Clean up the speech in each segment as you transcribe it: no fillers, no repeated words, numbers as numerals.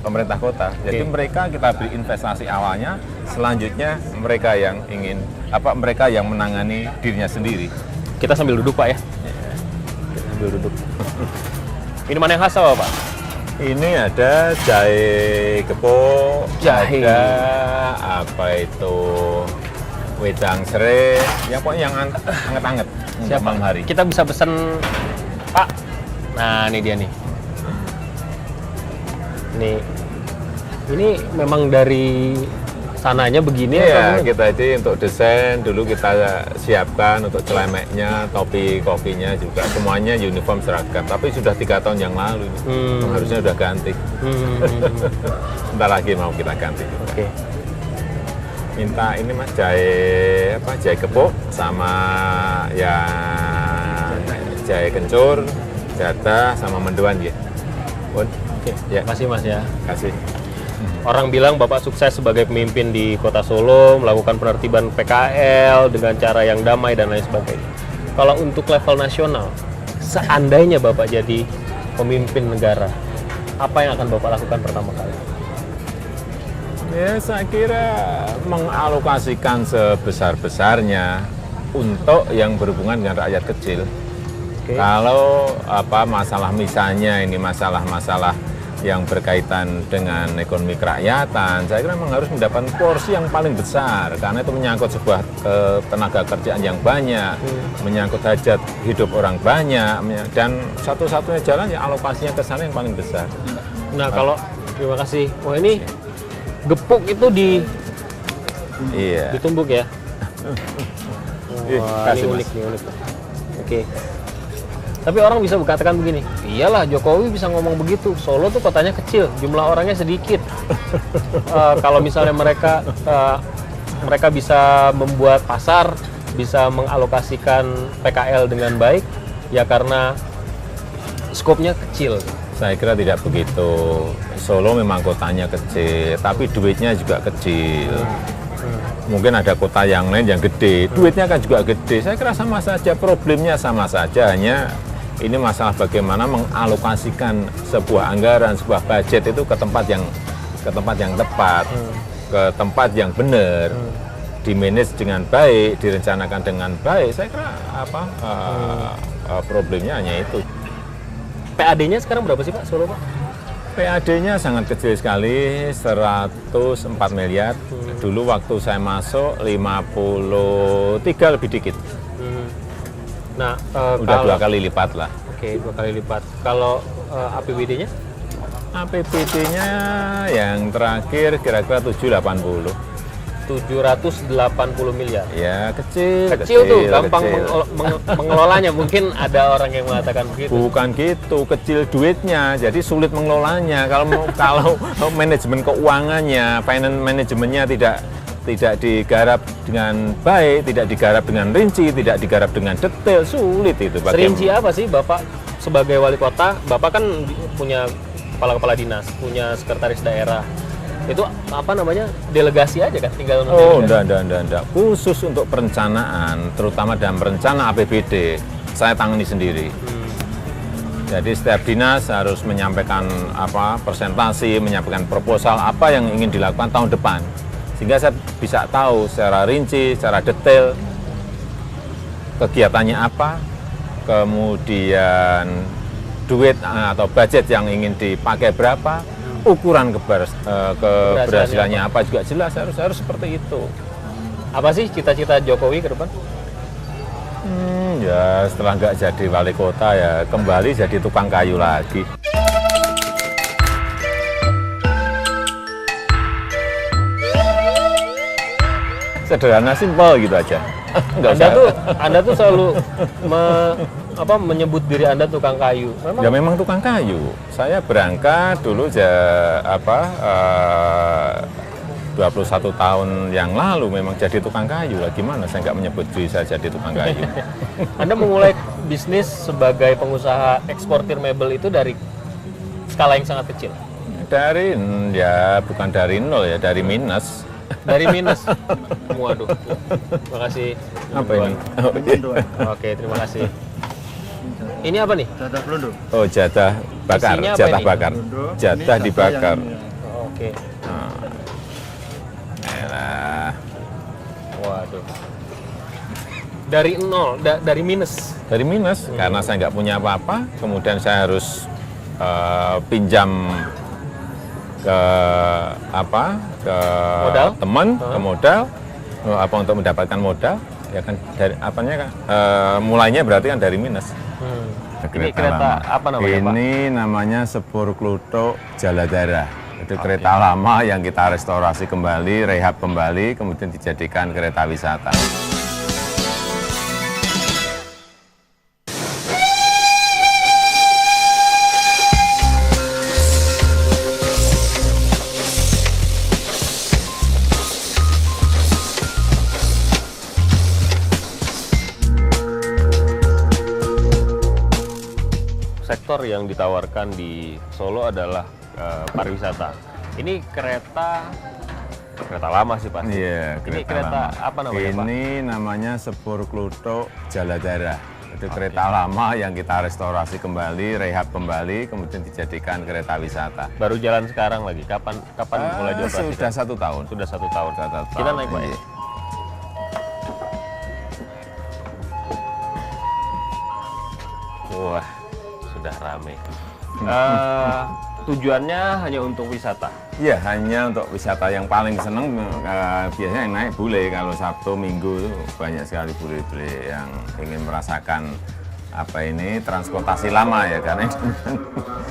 pemerintah kota. Jadi mereka kita beri investasi awalnya, selanjutnya mereka yang menangani dirinya sendiri. Kita sambil duduk Pak ya. Kita sambil duduk. Minuman yang khas apa Pak? Ini ada jahe gepuk, Jahe. ada wedang serai, pokoknya yang anget-anget untuk malam hari. Kita bisa pesan Pak. Nah, ini dia nih. Ini memang dari sananya begini ya? Iya, Kita itu untuk desain dulu kita siapkan untuk celemeknya, topi kopinya juga semuanya uniform seragam. Tapi sudah 3 tahun yang lalu, harusnya udah ganti. Bentar lagi mau kita ganti. Oke. Minta ini Mas jahe gepuk sama jahe kencur, jadah sama mendoan ya. Oke. Ya. Makasih Mas ya. Kasih. Orang bilang Bapak sukses sebagai pemimpin di Kota Solo, melakukan penertiban PKL dengan cara yang damai dan lain sebagainya. Kalau untuk level nasional, seandainya Bapak jadi pemimpin negara, apa yang akan Bapak lakukan pertama kali? Ya, saya kira mengalokasikan sebesar-besarnya untuk yang berhubungan dengan rakyat kecil. Oke. Kalau misalnya ini masalah-masalah yang berkaitan dengan ekonomi kerakyatan, saya kira memang harus mendapatkan porsi yang paling besar karena itu menyangkut sebuah tenaga kerjaan yang banyak, menyangkut hajat hidup orang banyak, dan satu-satunya jalan ya alokasinya ke sana yang paling besar. Nah, kalau terima kasih. Wah, ini gepuk itu ditumbuk ya. Wah, ini unik. Oke. Tapi orang bisa berkatakan begini, iyalah Jokowi bisa ngomong begitu, Solo tuh kotanya kecil, jumlah orangnya sedikit. Kalau misalnya mereka bisa membuat pasar, bisa mengalokasikan PKL dengan baik, ya karena skopnya kecil. Saya kira tidak begitu. Solo memang kotanya kecil, tapi duitnya juga kecil. Mungkin ada kota yang lain yang gede, duitnya kan juga gede. Saya kira sama saja, problemnya sama saja, hanya ini masalah bagaimana mengalokasikan sebuah anggaran, sebuah budget itu ke tempat yang tepat, ke tempat yang benar, dimanage dengan baik, direncanakan dengan baik. Saya kira problemnya hanya itu. PAD-nya sekarang berapa sih Pak Solo Pak? PAD-nya sangat kecil sekali, 104 miliar. Dulu waktu saya masuk 53 lebih dikit. Nah, udah 2 kali lipat lah. Oke, 2 kali lipat. Kalau APBD-nya? APBD-nya yang terakhir kira-kira 780 miliar. Ya, kecil Tuh, gampang mengelolanya. Mungkin ada orang yang mengatakan begitu. Bukan gitu, kecil duitnya, jadi sulit mengelolanya. Kalau manajemen keuangannya, finance manajemennya tidak digarap dengan baik, tidak digarap dengan rinci, tidak digarap dengan detail, sulit itu. Serinci apa sih Bapak sebagai wali kota? Bapak kan punya kepala dinas, punya sekretaris daerah. Itu delegasi aja kan, tinggal enggak. Khusus untuk perencanaan, terutama dalam rencana APBD, saya tangani sendiri. Jadi setiap dinas harus menyampaikan presentasi, menyampaikan proposal apa yang ingin dilakukan tahun depan, sehingga saya bisa tahu secara rinci, secara detail kegiatannya apa, kemudian duit atau budget yang ingin dipakai berapa, ukuran keberhasilannya apa juga jelas, harus seperti itu. Apa sih cita-cita Jokowi ke depan? Ya setelah nggak jadi wali kota ya kembali jadi tukang kayu lagi. Sederhana, simpel gitu aja. Anda tuh selalu menyebut diri Anda tukang kayu. Ya memang tukang kayu. Saya berangkat dulu 21 tahun yang lalu memang jadi tukang kayu lah. Gimana saya nggak menyebut diri saya jadi tukang kayu. Anda memulai bisnis sebagai pengusaha eksportir mebel itu dari skala yang sangat kecil? Bukan dari nol ya, dari minus. Dari minus. Waduh. Terima kasih. Apa ini? Oke, terima kasih. Ini apa nih? Jatah pelunduk. Oh, jatah bakar, Isinya apa jatah ini? bakar. Pelunduk, Jatah ini dibakar. yang Oke. Elah. Waduh. Dari nol, dari minus. Dari minus, karena saya nggak punya apa-apa, kemudian saya harus pinjam ke ke Modal? teman, ke modal, apa untuk mendapatkan modal, ya kan dari apanya kan, mulainya berarti kan dari minus. Ini kereta apa namanya, Pak? Ini namanya Sepur Kluthuk Jaladara. Itu kereta lama yang kita restorasi kembali, rehab kembali, kemudian dijadikan kereta wisata. Sektor yang ditawarkan di Solo adalah pariwisata. Ini kereta lama sih pasti. Iya, Ini kereta lama. apa namanya, Pak? Ini namanya Sepur Kluthuk Jaladara. Itu kereta lama yang kita restorasi kembali, rehab kembali, kemudian dijadikan kereta wisata. Baru jalan sekarang lagi. Kapan mulai dioperasikan? Sudah 1 tahun. Sudah 1 tahun. Sudah 1 Kita tahun. naik, Pak, ya? Iya. Wah, sudah rame. Tujuannya hanya untuk wisata. Iya, hanya untuk wisata. Yang paling seneng biasanya yang naik bule. Kalau Sabtu Minggu itu banyak sekali bule-bule yang ingin merasakan transportasi lama ya, karena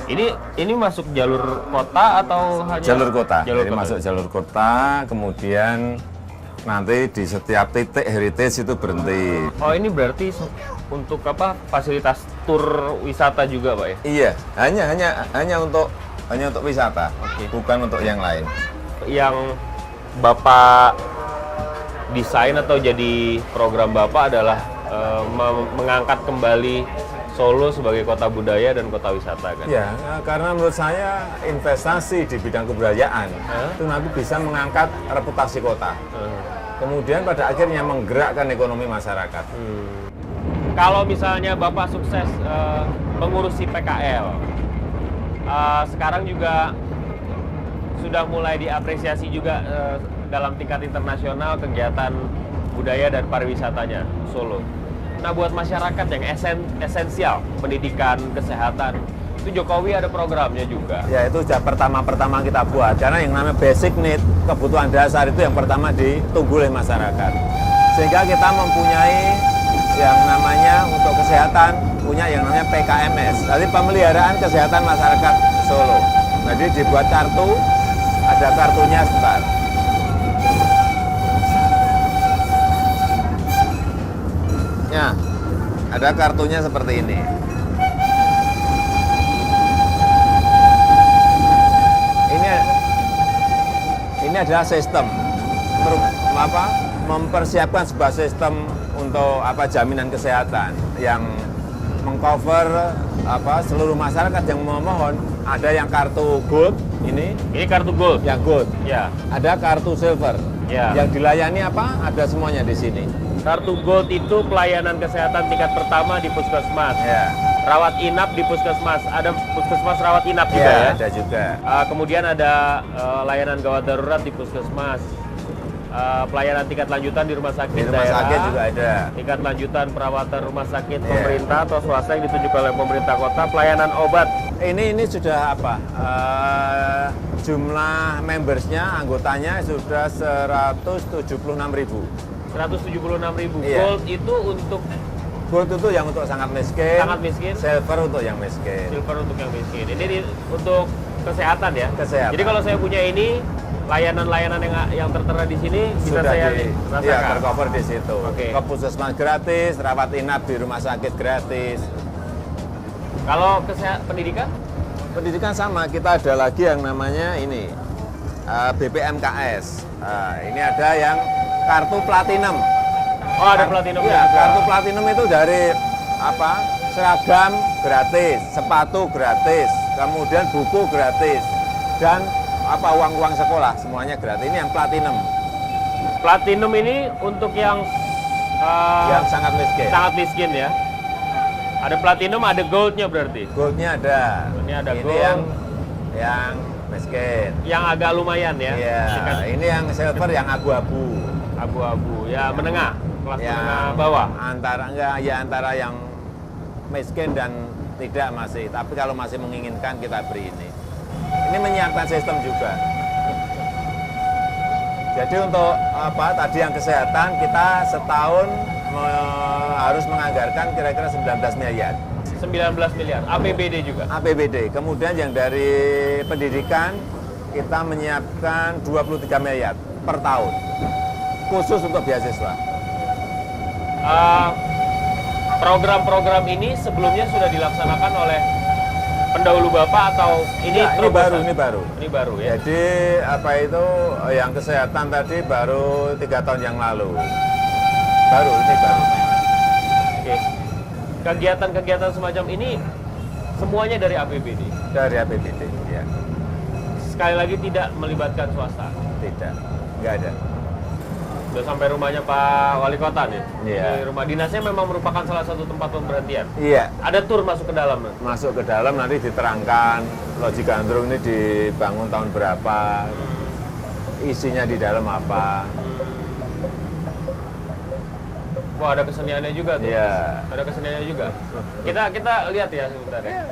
Ini masuk jalur kota atau hanya jalur kota. Jalur Jadi kota. masuk jalur kota, kemudian nanti di setiap titik heritage itu berhenti. Oh, ini berarti untuk apa? Fasilitas tur wisata juga, Pak, ya? Iya, hanya untuk wisata, Oke. bukan untuk yang lain. Yang Bapak desain atau jadi program Bapak adalah mengangkat kembali Solo sebagai kota budaya dan kota wisata, kan? Ya, karena menurut saya investasi di bidang kebudayaan itu nanti bisa mengangkat reputasi kota. Kemudian pada akhirnya menggerakkan ekonomi masyarakat. Kalau misalnya Bapak sukses mengurusi PKL, sekarang juga sudah mulai diapresiasi juga dalam tingkat internasional kegiatan budaya dan pariwisatanya Solo. Nah, buat masyarakat yang esensial, pendidikan, kesehatan, itu Jokowi ada programnya juga. Ya, itu sudah pertama kita buat, karena yang namanya basic need, kebutuhan dasar itu yang pertama ditunggu oleh masyarakat. Sehingga kita mempunyai yang namanya untuk kesehatan, punya yang namanya PKMS, jadi pemeliharaan kesehatan masyarakat Solo. Jadi dibuat kartu, ada kartunya sebentar. Ya, ada kartunya seperti ini. Ini adalah sistem mempersiapkan sebuah sistem untuk jaminan kesehatan yang mengcover seluruh masyarakat yang memohon. Ada yang kartu gold ini kartu gold. yang gold. Ya. Ada kartu silver. Ya. Yang dilayani ada semuanya di sini. Kartu gold itu pelayanan kesehatan tingkat pertama di puskesmas. Ya. Rawat inap di puskesmas. Ada puskesmas rawat inap juga, Ya, ya? ada juga. Kemudian ada layanan gawat darurat di puskesmas. Pelayanan tingkat lanjutan di rumah sakit Di rumah daerah. sakit juga ada. Tingkat lanjutan perawatan rumah sakit Iya. pemerintah atau swasta yang ditunjuk oleh pemerintah kota. Pelayanan obat. Ini sudah jumlah membersnya, anggotanya sudah 176.000. 176.000. Iya. Gold itu untuk Gold itu yang untuk sangat miskin. Sangat miskin. Silver untuk yang miskin. silver untuk yang miskin. Ini untuk kesehatan ya. Kesehatan. Jadi kalau saya punya ini layanan-layanan yang tertera di sini bisa Sudah saya ya, rasakan. tercover di situ. Oke. Ke puskesmas gratis, rawat inap di rumah sakit gratis. Kalau pendidikan? Pendidikan sama, kita ada lagi yang namanya ini BPMKS. Ini ada yang kartu platinum. Oh, ada platinum Ya, juga. kartu platinum itu dari seragam gratis, sepatu gratis, kemudian buku gratis, dan uang-uang sekolah semuanya gratis. Ini yang platinum, Platinum ini untuk yang yang sangat miskin. sangat miskin ya. Ada platinum, ada goldnya berarti. Goldnya ada. Ini ada Ini gold. yang miskin. Yang agak lumayan ya. Iya, ini yang silver yang abu-abu. Abu-abu, ya menengah, kelas Ya, menengah bawah. antara yang miskin dan tidak masih. Tapi kalau masih menginginkan kita beri ini. Ini menyiapkan sistem juga. Jadi untuk tadi yang kesehatan kita setahun harus menganggarkan kira-kira 19 miliar. 19 miliar, APBD juga. APBD. Kemudian yang dari pendidikan kita menyiapkan 23 miliar per tahun khusus untuk beasiswa. Program-program ini sebelumnya sudah dilaksanakan oleh pendahulu Bapak atau ini Ya, terobosan? ini baru. Ini baru ya. Jadi yang kesehatan tadi baru 3 tahun yang lalu. Ini baru. Oke. Kegiatan-kegiatan semacam ini semuanya dari APBD. Dari APBD, ya. Sekali lagi tidak melibatkan swasta. Tidak, nggak ada. Udah sampai rumahnya Pak Wali Kota nih. Iya. Ini rumah dinasnya memang merupakan salah satu tempat pemberhentian. Iya, Ada tur masuk ke dalam. Mas? masuk ke dalam nanti diterangkan Loji Gandrung ini dibangun tahun berapa, isinya di dalam apa. Wah, ada keseniannya juga tuh. Iya. Ada keseniannya juga. Kita lihat ya sebentar ya.